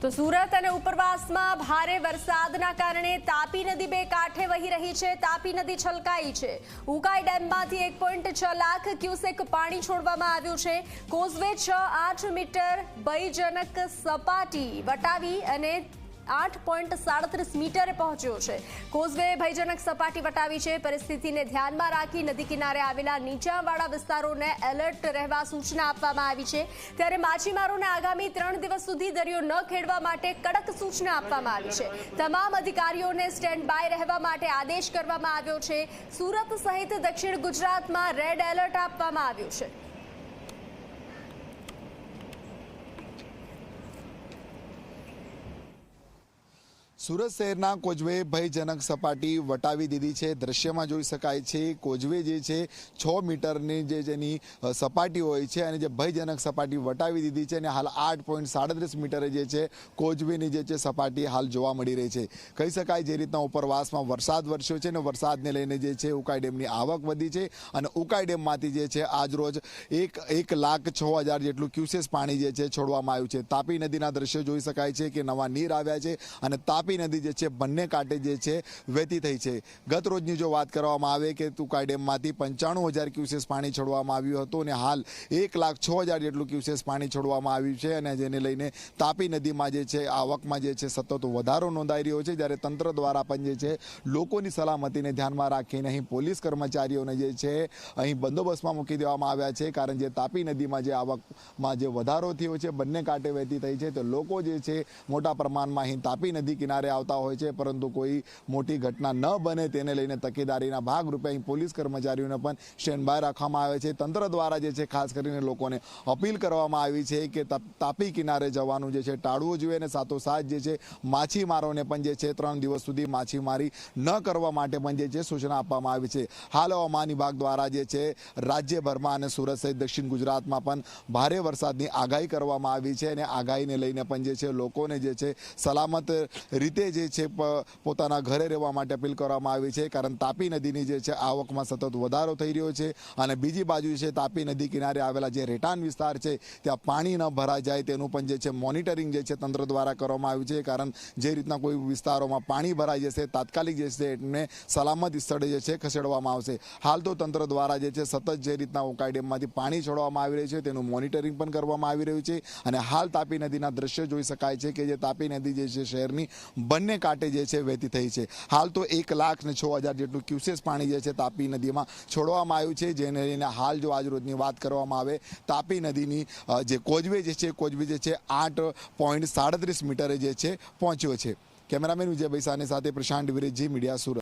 તો સુરત અને ઉપરવાસમાં ભારે વરસાદના કારણે તાપી નદી બે કાંઠે વહી રહી છે। તાપી નદી છલકાઈ છે। ઉકાઈ ડેમમાંથી 1.6 લાખ ક્યુસેક પાણી છોડવામાં આવ્યું છે। કોઝવે 6-8 મીટર ભયજનક સપાટી વટાવી અને 8.37 મીટરે પહોંચ્યો છે। કોઝવે ભયજનક સપાટી વટાવી છે। પરિસ્થિતિને ધ્યાનમાં રાખી નદી કિનારે આવેલા નીચાણવાળા વિસ્તારોને એલર્ટ રહેવા સૂચના આપવામાં આવી છે। ત્યારે માછીમારોને આગામી 3 દિવસ સુધી દરિયો ન ખેડવા માટે કડક સૂચના આપવામાં આવી છે। તમામ અધિકારીઓને સ્ટેન્ડ બાય રહેવા માટે આદેશ કરવામાં આવ્યો છે। સુરત સહિત દક્ષિણ ગુજરાતમાં રેડ એલર્ટ આપવામાં આવ્યું છે। સુરત શહેરના કોઝવે ભયજનક સપાટી વટાવી દીધી છે। દ્રશ્યમાં જોઈ શકાય છે કોઝવે જે છે 6 મીટરની જેની સપાટી હોય છે અને જે ભયજનક સપાટી વટાવી દીધી છે અને હાલ 8.37 મીટરે જે છે કોઝવેની જે છે સપાટી હાલ જોવા મળી રહી છે। કહી શકાય જે રીતના ઉપરવાસમાં વરસાદ વરસ્યો છે અને વરસાદને લઈને જે છે ઉકાઈ ડેમની આવક વધી છે અને ઉકાઈ ડેમમાંથી જે છે આજરોજ 1,06,000 જેટલું ક્યુસેસ પાણી જે છે છોડવામાં આવ્યું છે। તાપી નદીના દ્રશ્યો જોઈ શકાય છે કે નવા નીર આવ્યા છે અને તાપી નદી જે છે બંને કાંઠે જે છે વહેતી થઈ છે। ગત રોજની જો વાત કરવામાં આવે કે ઉકાઈ ડેમમાંથી 95,000 ક્યુસેસ પાણી છોડવામાં આવ્યું હતું અને હાલ 1,06,000 જેટલું ક્યુસેસ પાણી છોડવામાં આવ્યું છે અને જેને લઈને તાપી નદીમાં જે છે આવકમાં જે છે સતત વધારો નોંધાઈ રહ્યો છે। જ્યારે તંત્ર દ્વારા પણ જે છે લોકોની સલામતીને ધ્યાનમાં રાખીને અહીં પોલીસ કર્મચારીઓને જે છે અહીં બંદોબસ્તમાં મૂકી દેવામાં આવ્યા છે। કારણ જે તાપી નદીમાં જે આવકમાં જે વધારો થયો છે બંને કાંઠે વહેતી થઈ છે તો લોકો જે છે મોટા પ્રમાણમાં અહીં તાપી નદી કિનારે આવતા હોય છે પરંતુ કોઈ મોટી ઘટના ન બને તેને લઈને તકેદારીના ભાગરૂપે અહીં પોલીસ કર્મચારીઓને પણ સ્ટેન્ડ બાય રાખવામાં આવે છે। તંત્ર દ્વારા જે છે ખાસ કરીને લોકોને અપીલ કરવામાં આવી છે કે તાપી કિનારે જવાનું જે છે ટાળવું જોઈએ અને સાથોસાથ જે છે માછીમારોને પણ જે છે 3 દિવસ સુધી માછીમારી ન કરવા માટે પણ જે છે સૂચના આપવામાં આવી છે। હાલ હવામાન વિભાગ દ્વારા જે છે રાજ્યભરમાં અને સુરત સહિત દક્ષિણ ગુજરાતમાં પણ ભારે વરસાદની આગાહી કરવામાં આવી છે અને આગાહીને લઈને પણ જે છે લોકોને જે છે સલામત રીતે જે છે પોતાના ઘરે રહેવા માટે અપીલ કરવામાં આવી છે। કારણ તાપી નદીની જે છે આવકમાં સતત વધારો થઈ રહ્યો છે અને બીજી બાજુ છે તાપી નદી કિનારે આવેલા જે રેટાન વિસ્તાર છે ત્યાં પાણી ન ભરાઈ જાય તેનું પણ જે છે મોનિટરિંગ જે છે તંત્ર દ્વારા કરવામાં આવ્યું છે। કારણ જે રીતના કોઈ વિસ્તારોમાં પાણી ભરાઈ જશે તાત્કાલિક જે છે એમને સલામત સ્થળે જે છે ખસેડવામાં આવશે। હાલ તો તંત્ર દ્વારા જે છે સતત જે રીતના ઉકાઈ ડેમમાંથી પાણી છોડવામાં આવી રહ્યું છે તેનું મોનિટરિંગ પણ કરવામાં આવી રહ્યું છે અને હાલ તાપી નદીના દ્રશ્યો જોઈ શકાય છે કે જે તાપી નદી જે છે શહેરની બંને કાંઠે જે છે વહેતી થઈ છે। હાલ તો 1,06,000 જેટલું ક્યુસેસ પાણી જે છે તાપી નદીમાં છોડવામાં આવ્યું છે જેને લઈને હાલ જો આજ રોજની વાત કરવામાં આવે તાપી નદીની જે કોઝવે જે છે 8.37 મીટરે જે છે પહોંચ્યો છે। કેમેરામેન વિજય બૈસાની સાથે પ્રશાંત વિરેજી મીડિયા સુરત।